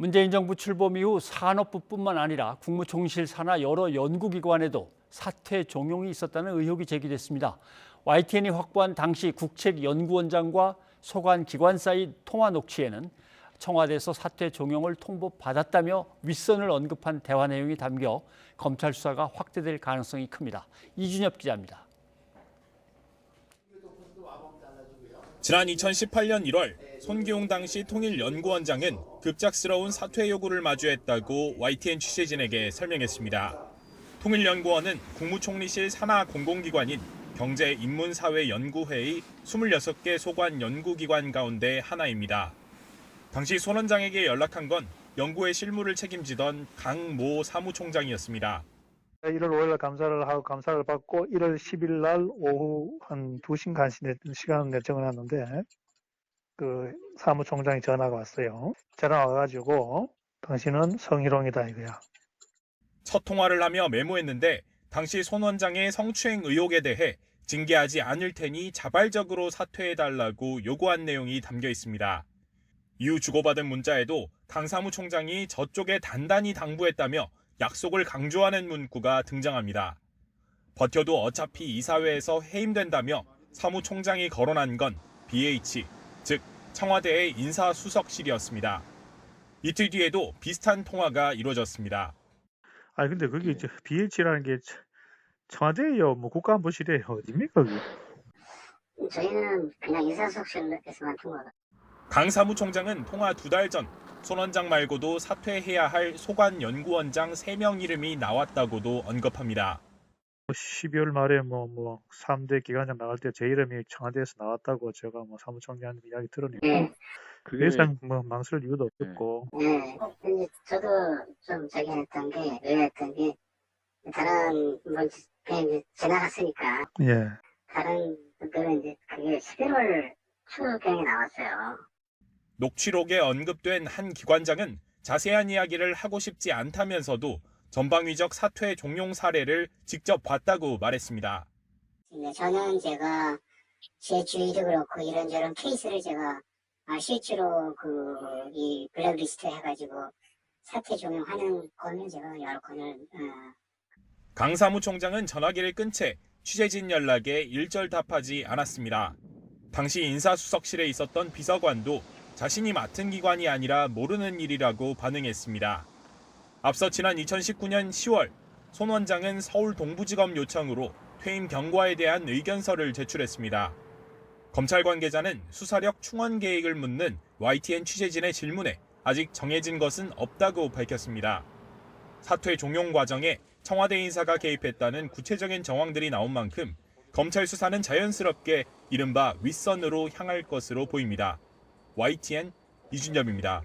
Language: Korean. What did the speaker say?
문재인 정부 출범 이후 산업부뿐만 아니라 국무총실 산하 여러 연구기관에도 사퇴 종용이 있었다는 의혹이 제기됐습니다. YTN이 확보한 당시 국책연구원장과 소관 기관 사이 통화 녹취에는 청와대에서 사퇴 종용을 통보받았다며 윗선을 언급한 대화 내용이 담겨 검찰 수사가 확대될 가능성이 큽니다. 이준엽 기자입니다. 지난 2018년 1월 손기용 당시 통일연구원장은 급작스러운 사퇴 요구를 마주했다고 YTN 취재진에게 설명했습니다. 통일연구원은 국무총리실 산하 공공기관인 경제인문사회연구회의 26개 소관 연구기관 가운데 하나입니다. 당시 손 원장에게 연락한 건 연구의 실무를 책임지던 강모 사무총장이었습니다. 1월 5일 감사를 하고 감사를 받고 1월 10일 날 오후 한 2시간 시간을 정해놨는데 그 사무총장이 전화가 왔어요. 전화 와가지고 당신은 성희롱이다 이거야. 첫 통화를 하며 메모했는데 당시 손 원장의 성추행 의혹에 대해 징계하지 않을 테니 자발적으로 사퇴해달라고 요구한 내용이 담겨 있습니다. 이후 주고받은 문자에도 강 사무총장이 저쪽에 단단히 당부했다며 약속을 강조하는 문구가 등장합니다. 버텨도 어차피 이사회에서 해임된다며 사무총장이 거론한 건 BH, 즉 청와대의 인사수석실이었습니다. 이틀 뒤에도 비슷한 통화가 이루어졌습니다. 근데 그게 이제 BH라는 게 청와대예요, 뭐 국가안보실이에요, 어디입니까 그게? 저희는 그냥 인사수석실에서만 통화가. 강 사무총장은 통화 2달 전 손 원장 말고도 사퇴해야 할 소관 연구원장 3명 이름이 나왔다고도 언급합니다. 12월 말에 뭐 3대 기관장 나갈 때 제 이름이 청와대에서 나왔다고 제가 뭐 사무총장한테 이야기 들으니까 그 예상 뭐 망설 이유도 없었고. 네. 근데 저도 좀 저기 했던 게 의아했던 게 다른 뭐 그냥 지나갔으니까 예. 다른 분들은 이제 그게 11월 초경에 나왔어요. 녹취록에 언급된 한 기관장은 자세한 이야기를 하고 싶지 않다면서도 전방위적 사퇴 종용 사례를 직접 봤다고 말했습니다. 저는 제가 제 주위도 그렇고 이런저런 케이스를 제가 실제로 이 블랙리스트 해가지고 사퇴 종용하는 건을 제가 여러 건을 강 사무총장은 전화기를 끈 채 취재진 연락에 일절답하지 않았습니다. 당시 인사수석실에 있었던 비서관도 자신이 맡은 기관이 아니라 모르는 일이라고 반응했습니다. 앞서 지난 2019년 10월 손 원장은 서울 동부지검 요청으로 퇴임 경과에 대한 의견서를 제출했습니다. 검찰 관계자는 수사력 충원 계획을 묻는 YTN 취재진의 질문에 아직 정해진 것은 없다고 밝혔습니다. 사퇴 종용 과정에 청와대 인사가 개입했다는 구체적인 정황들이 나온 만큼 검찰 수사는 자연스럽게 이른바 윗선으로 향할 것으로 보입니다. YTN 이준엽입니다.